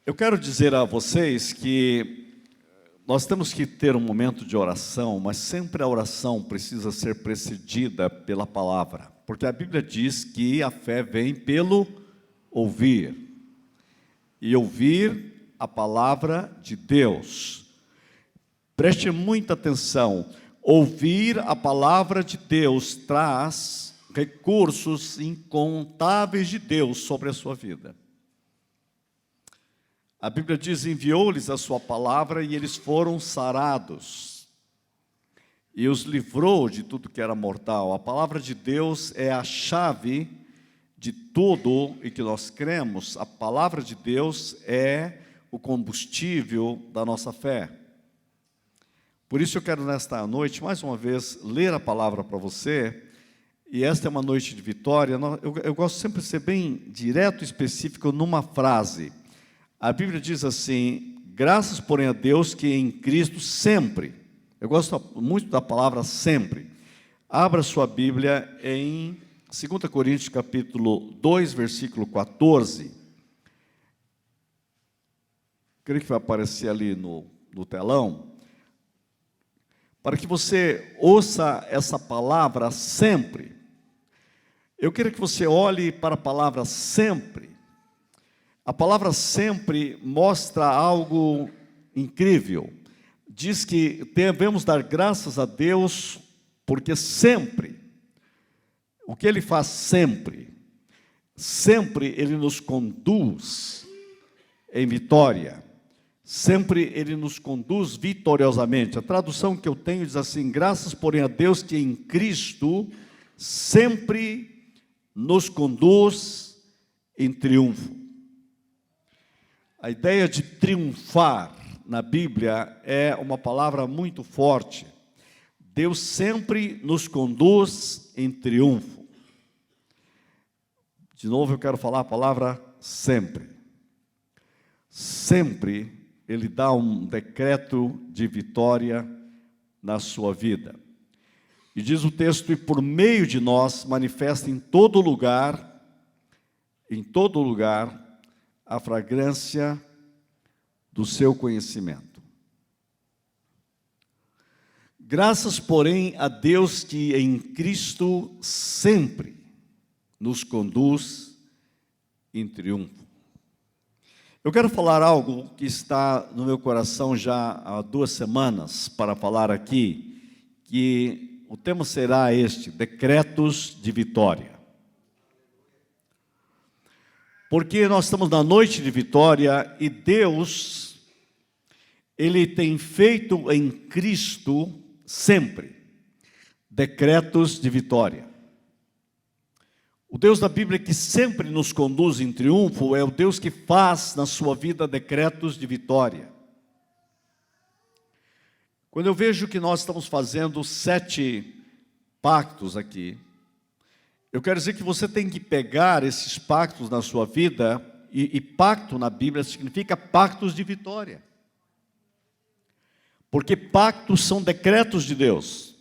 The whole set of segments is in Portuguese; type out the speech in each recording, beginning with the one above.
Eu quero dizer a vocês que nós temos que ter um momento de oração, mas sempre a oração precisa ser precedida pela palavra, porque a Bíblia diz que a fé vem pelo ouvir, e ouvir a palavra de Deus. Preste muita atenção, ouvir a palavra de Deus traz recursos incontáveis de Deus sobre a sua vida. A Bíblia diz, enviou-lhes a sua palavra e eles foram sarados. E os livrou de tudo que era mortal. A palavra de Deus é a chave de tudo em que nós cremos. A palavra de Deus é o combustível da nossa fé. Por isso eu quero nesta noite, mais uma vez, ler a palavra para você. E esta é uma noite de vitória. Eu gosto sempre de ser bem direto e específico numa frase. A Bíblia diz assim, graças porém a Deus que em Cristo sempre, eu gosto muito da palavra sempre. Abra sua Bíblia em 2 Coríntios capítulo 2, versículo 14. Creio que vai aparecer ali no telão. Para que você ouça essa palavra sempre. Eu quero que você olhe para a palavra sempre. A palavra sempre mostra algo incrível. Diz que devemos dar graças a Deus, porque sempre, o que Ele faz sempre, sempre Ele nos conduz em vitória. Sempre Ele nos conduz vitoriosamente. A tradução que eu tenho diz assim, graças porém a Deus que em Cristo sempre nos conduz em triunfo. A ideia de triunfar na Bíblia é uma palavra muito forte. Deus sempre nos conduz em triunfo. De novo eu quero falar a palavra sempre. Sempre Ele dá um decreto de vitória na sua vida. E diz o texto, e por meio de nós manifesta em todo lugar, a fragrância do seu conhecimento. Graças, porém, a Deus que em Cristo sempre nos conduz em triunfo. Eu quero falar algo que está no meu coração já há 2 semanas para falar aqui, que o tema será este, decretos de vitória. Porque nós estamos na noite de vitória e Deus, Ele tem feito em Cristo sempre decretos de vitória. O Deus da Bíblia que sempre nos conduz em triunfo é o Deus que faz na sua vida decretos de vitória. Quando eu vejo que nós estamos fazendo 7 pactos aqui, eu quero dizer que você tem que pegar esses pactos na sua vida, e pacto na Bíblia significa pactos de vitória. Porque pactos são decretos de Deus.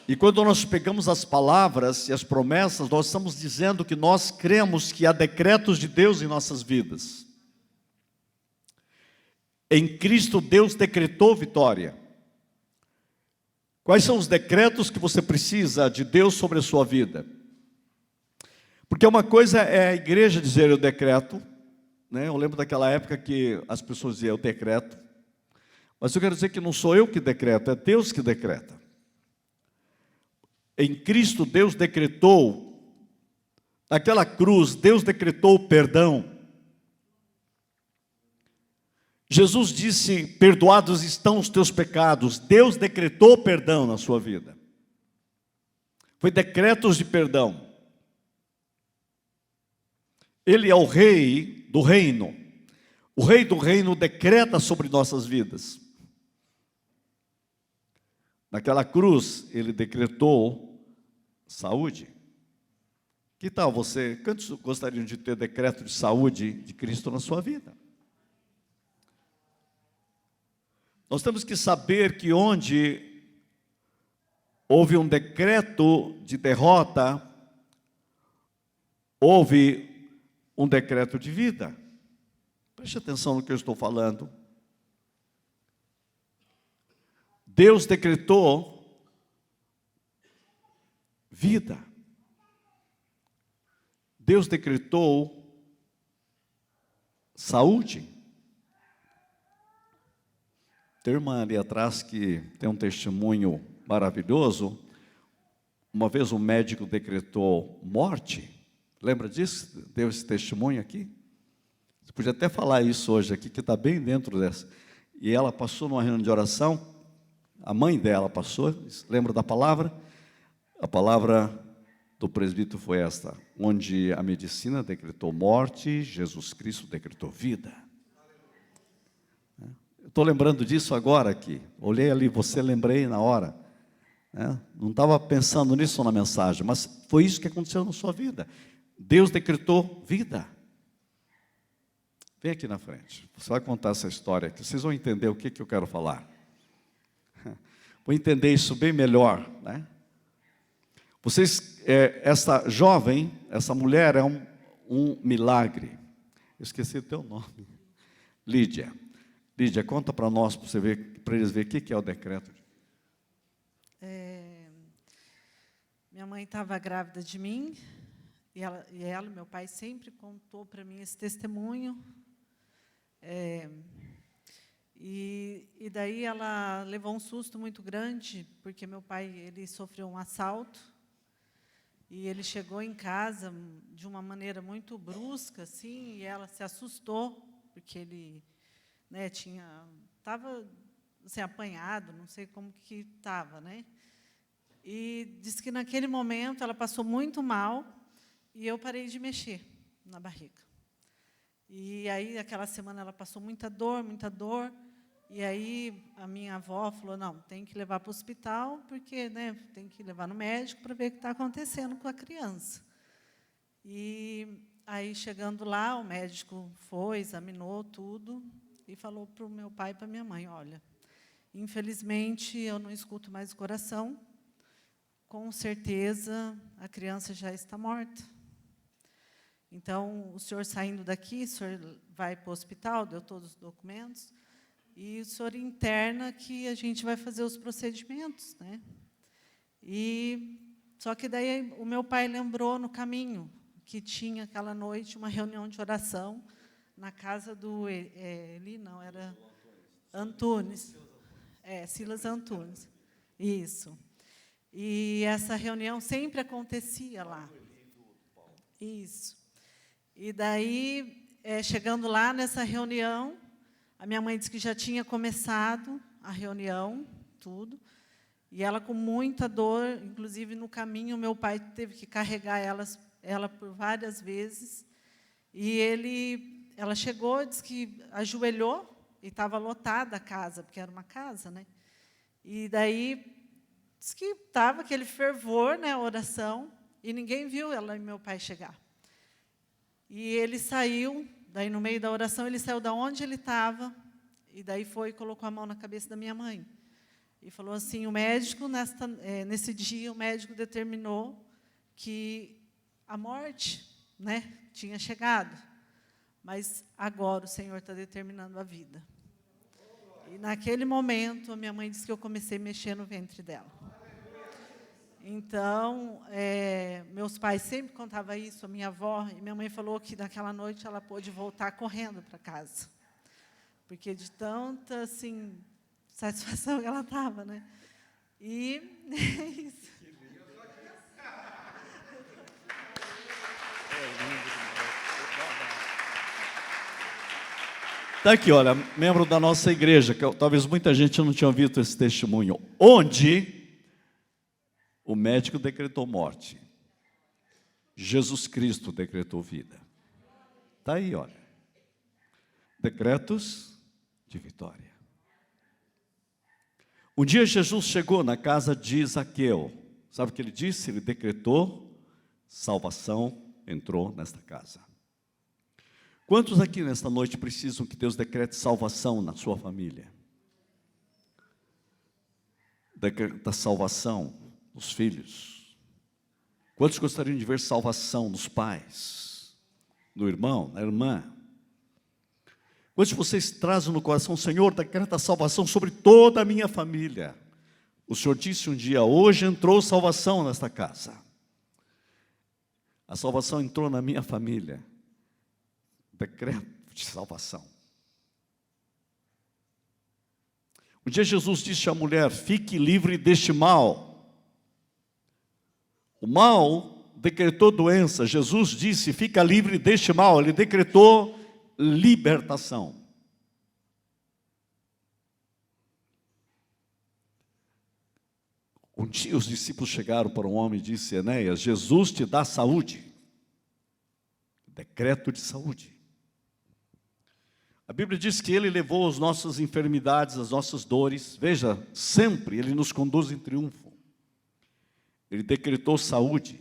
E quando nós pegamos as palavras e as promessas, nós estamos dizendo que nós cremos que há decretos de Deus em nossas vidas. Em Cristo Deus decretou vitória. Quais são os decretos que você precisa de Deus sobre a sua vida? Porque uma coisa é a igreja dizer eu decreto, né? Eu lembro daquela época que as pessoas diziam eu decreto, mas eu quero dizer que não sou eu que decreto, é Deus que decreta. Em Cristo Deus decretou, naquela cruz Deus decretou perdão. Jesus disse, perdoados estão os teus pecados. Deus decretou perdão na sua vida. Foi decretos de perdão. Ele é o rei do reino. O rei do reino decreta sobre nossas vidas. Naquela cruz, ele decretou saúde. Que tal você? Quantos gostariam de ter decreto de saúde de Cristo na sua vida? Nós temos que saber que onde houve um decreto de derrota, houve um decreto de vida. Preste atenção no que eu estou falando. Deus decretou vida. Deus decretou saúde. Tem uma irmã ali atrás que tem um testemunho maravilhoso. Uma vez um médico decretou morte. Lembra disso? Deu esse testemunho aqui? Você podia até falar isso hoje aqui, que está bem dentro dessa. E ela passou numa reunião de oração, a mãe dela passou, lembra da palavra? A palavra do presbítero foi esta: onde a medicina decretou morte, Jesus Cristo decretou vida. Eu estou lembrando disso agora aqui. Olhei ali, você lembrei na hora. Não estava pensando nisso na mensagem, mas foi isso que aconteceu na sua vida. Deus decretou vida. Vem aqui na frente. Você vai contar essa história aqui. Vocês vão entender o que eu quero falar. Vou entender isso bem melhor, né? Vocês, essa jovem, essa mulher é um milagre. Eu esqueci o teu nome. Lídia. Lídia, conta para nós, para eles verem o que é o decreto. Minha mãe estava grávida de mim, e meu pai sempre contou para mim esse testemunho. E daí ela levou um susto muito grande, porque meu pai ele sofreu um assalto, e ele chegou em casa de uma maneira muito brusca, assim, e ela se assustou, porque ele, né, estava assim, apanhado, não sei como que estava, né? E disse que naquele momento ela passou muito mal, e eu parei de mexer na barriga. E aí, aquela semana, ela passou muita dor, e aí a minha avó falou, não, tem que levar para o hospital, porque, né, tem que levar no médico para ver o que está acontecendo com a criança. E aí, chegando lá, o médico foi, examinou tudo, e falou para o meu pai e para a minha mãe, olha, infelizmente, eu não escuto mais o coração, com certeza a criança já está morta. Então, o senhor saindo daqui, o senhor vai para o hospital, deu todos os documentos, e o senhor interna que a gente vai fazer os procedimentos, né? Só que daí o meu pai lembrou no caminho que tinha aquela noite uma reunião de oração na casa do era Antunes. Silas Antunes. Isso. E essa reunião sempre acontecia lá. Isso. E daí, chegando lá nessa reunião, a minha mãe disse que já tinha começado a reunião, tudo, e ela com muita dor, inclusive no caminho, meu pai teve que carregar ela por várias vezes, e ela chegou, disse que ajoelhou, e estava lotada a casa, porque era uma casa, né? E daí, disse que estava aquele fervor, né, a oração, e ninguém viu ela e meu pai chegar. E ele saiu, daí no meio da oração, ele saiu da onde ele estava, e daí foi e colocou a mão na cabeça da minha mãe. E falou assim, o médico, nesse dia, o médico determinou que a morte, né, tinha chegado, mas agora o Senhor está determinando a vida. E naquele momento, a minha mãe disse que eu comecei a mexer no ventre dela. Então, meus pais sempre contavam isso, a minha avó, e minha mãe falou que naquela noite ela pôde voltar correndo para casa. Porque de tanta, assim, satisfação que ela estava, né? E é isso. Está aqui, olha, membro da nossa igreja, que talvez muita gente não tinha ouvido esse testemunho, onde o médico decretou morte, Jesus Cristo decretou vida. Está aí, olha, decretos de vitória. Um dia Jesus chegou na casa de Zaqueu, sabe o que ele disse? Ele decretou salvação, entrou nesta casa. Quantos aqui nesta noite precisam que Deus decrete salvação na sua família? Decreta salvação nos filhos. Quantos gostariam de ver salvação nos pais, no irmão, na irmã. Hoje vocês trazem no coração, Senhor, decreta salvação sobre toda a minha família. O Senhor disse um dia, hoje entrou salvação nesta casa. A salvação entrou na minha família. Decreto de salvação. Um dia Jesus disse à mulher, fique livre deste mal. O mal decretou doença. Jesus disse, fica livre deste mal. Ele decretou libertação. Um dia os discípulos chegaram para um homem e disse, Enéas, Jesus te dá saúde. Decreto de saúde. A Bíblia diz que Ele levou as nossas enfermidades, as nossas dores. Veja, sempre Ele nos conduz em triunfo. Ele decretou saúde.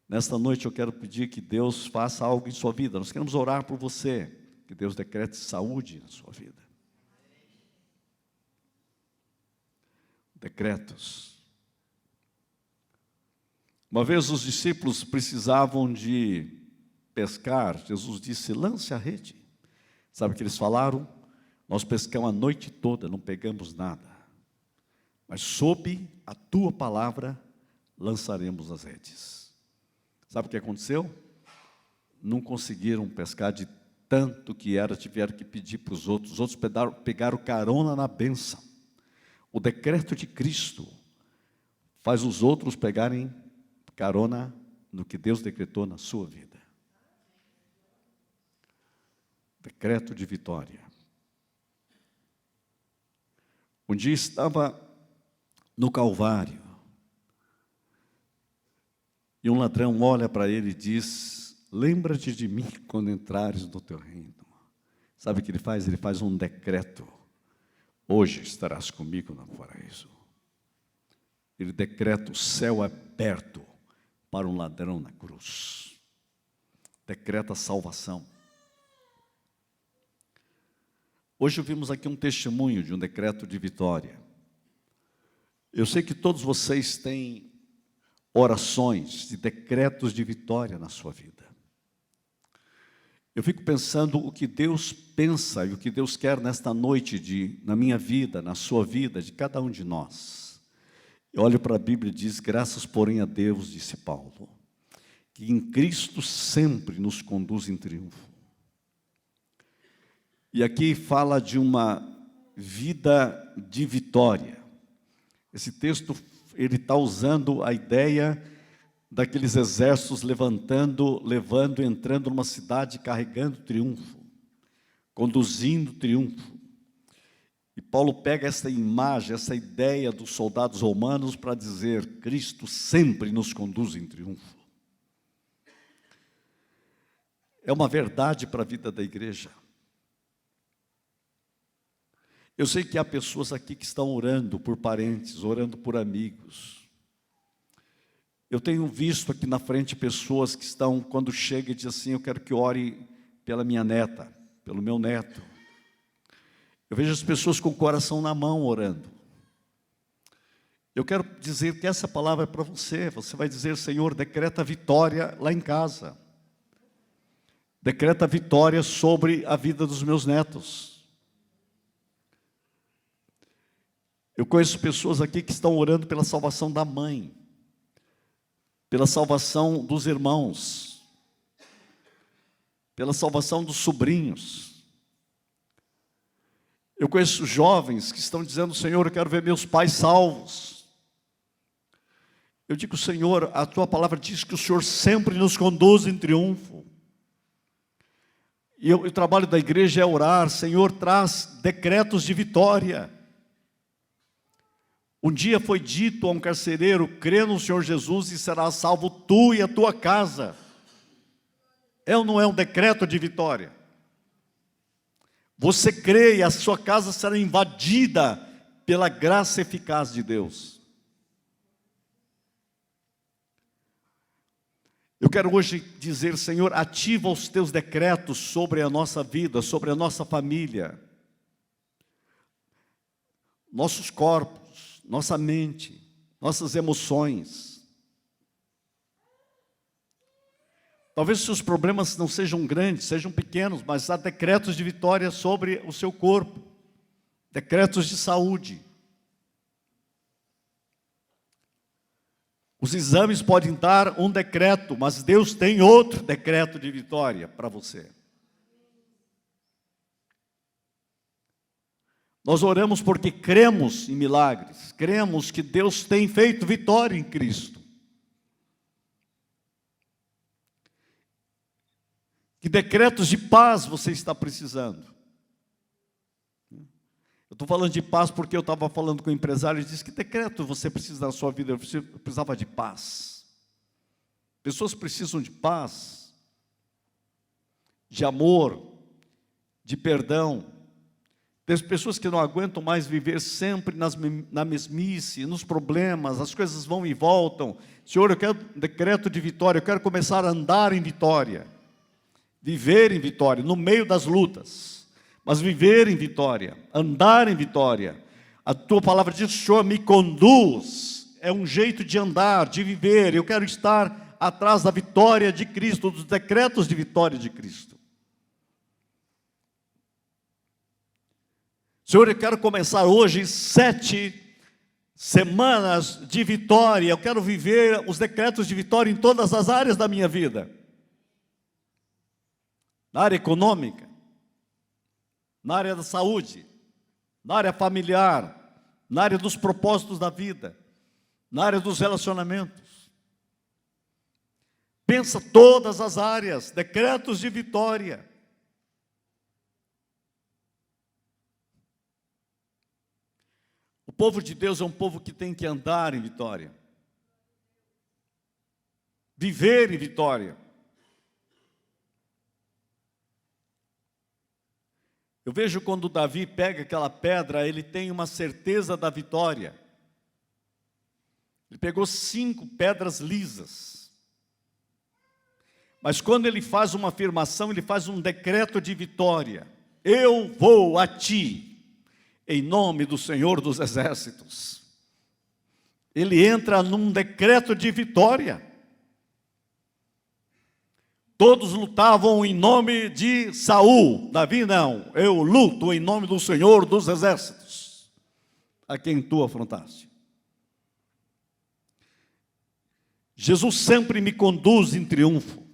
Nesta noite eu quero pedir que Deus faça algo em sua vida. Nós queremos orar por você, que Deus decrete saúde na sua vida. Decretos. Uma vez os discípulos precisavam de pescar. Jesus disse, lance a rede. Sabe o que eles falaram? Nós pescamos a noite toda, não pegamos nada. Mas sob a tua palavra lançaremos as redes. Sabe o que aconteceu? Não conseguiram pescar de tanto que era, tiveram que pedir para os outros pegaram carona na bênção. O decreto de Cristo faz os outros pegarem carona no que Deus decretou na sua vida. Decreto de vitória. Um dia estava no Calvário, e um ladrão olha para ele e diz, lembra-te de mim quando entrares no teu reino. Sabe o que ele faz? Ele faz um decreto. Hoje estarás comigo no paraíso. Ele decreta o céu aberto para um ladrão na cruz. Decreta salvação. Hoje vimos aqui um testemunho de um decreto de vitória. Eu sei que todos vocês têm orações de decretos de vitória na sua vida. Eu fico pensando o que Deus pensa e o que Deus quer nesta noite na minha vida, na sua vida, de cada um de nós. Eu olho para a Bíblia e diz, graças porém a Deus, disse Paulo, que em Cristo sempre nos conduz em triunfo. E aqui fala de uma vida de vitória. Esse texto, ele está usando a ideia daqueles exércitos levando, entrando numa cidade, carregando triunfo, conduzindo triunfo. E Paulo pega essa imagem, essa ideia dos soldados romanos para dizer, Cristo sempre nos conduz em triunfo. É uma verdade para a vida da igreja. Eu sei que há pessoas aqui que estão orando por parentes, orando por amigos. Eu tenho visto aqui na frente pessoas que estão, quando chega e diz assim, eu quero que ore pela minha neta, pelo meu neto. Eu vejo as pessoas com o coração na mão orando. Eu quero dizer que essa palavra é para você. Você vai dizer, Senhor, decreta vitória lá em casa. Decreta vitória sobre a vida dos meus netos. Eu conheço pessoas aqui que estão orando pela salvação da mãe, pela salvação dos irmãos, pela salvação dos sobrinhos. Eu conheço jovens que estão dizendo, Senhor, eu quero ver meus pais salvos. Eu digo, Senhor, a tua palavra diz que o Senhor sempre nos conduz em triunfo. E o trabalho da igreja é orar, Senhor, traz decretos de vitória. Um dia foi dito a um carcereiro, crê no Senhor Jesus e serás salvo tu e a tua casa. É ou não é um decreto de vitória? Você crê e a sua casa será invadida pela graça eficaz de Deus. Eu quero hoje dizer, Senhor, ativa os teus decretos sobre a nossa vida, sobre a nossa família, nossos corpos, nossa mente, nossas emoções. Talvez os seus problemas não sejam grandes, sejam pequenos, mas há decretos de vitória sobre o seu corpo, decretos de saúde. Os exames podem dar um decreto, mas Deus tem outro decreto de vitória para você. Nós oramos porque cremos em milagres, cremos que Deus tem feito vitória em Cristo. Que decretos de paz você está precisando? Eu estou falando de paz porque eu estava falando com o empresário e disse: que decreto você precisa na sua vida? Eu precisava de paz. Pessoas precisam de paz, de amor, de perdão. Tem pessoas que não aguentam mais viver sempre na mesmice, nos problemas, as coisas vão e voltam. Senhor, eu quero um decreto de vitória, eu quero começar a andar em vitória, viver em vitória, no meio das lutas, mas viver em vitória, andar em vitória. A tua palavra diz: Senhor, me conduz. É um jeito de andar, de viver. Eu quero estar atrás da vitória de Cristo, dos decretos de vitória de Cristo. Senhor, eu quero começar hoje 7 semanas de vitória. Eu quero viver os decretos de vitória em todas as áreas da minha vida. Na área econômica, na área da saúde, na área familiar, na área dos propósitos da vida, na área dos relacionamentos. Pensa todas as áreas, decretos de vitória. O povo de Deus é um povo que tem que andar em vitória, viver em vitória. Eu vejo quando Davi pega aquela pedra, ele tem uma certeza da vitória. Ele pegou 5 pedras lisas. Mas quando ele faz uma afirmação, ele faz um decreto de vitória. Eu vou a ti, em nome do Senhor dos Exércitos. Ele entra num decreto de vitória. Todos lutavam em nome de Saul. Davi não, eu luto em nome do Senhor dos Exércitos, a quem tu afrontaste. Jesus sempre me conduz em triunfo.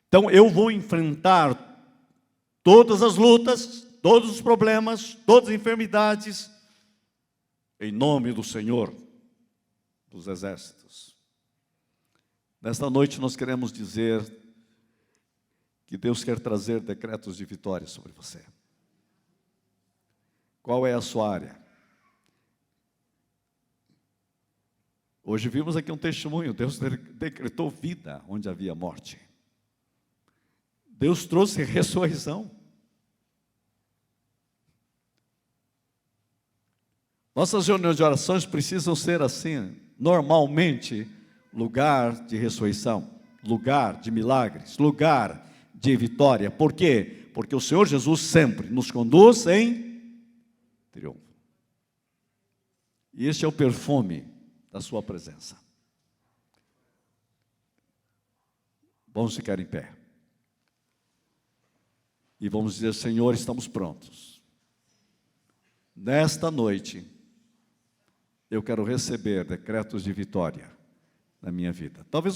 Então eu vou enfrentar todas as lutas, todos os problemas, todas as enfermidades, em nome do Senhor dos Exércitos. Nesta noite nós queremos dizer que Deus quer trazer decretos de vitória sobre você. Qual é a sua área? Hoje vimos aqui um testemunho. Deus decretou vida onde havia morte. Deus trouxe ressurreição. Nossas reuniões de orações precisam ser assim, normalmente, lugar de ressurreição, lugar de milagres, lugar de vitória. Por quê? Porque o Senhor Jesus sempre nos conduz em triunfo. E este é o perfume da sua presença. Vamos ficar em pé. E vamos dizer: Senhor, estamos prontos. Nesta noite, eu quero receber decretos de vitória na minha vida. Talvez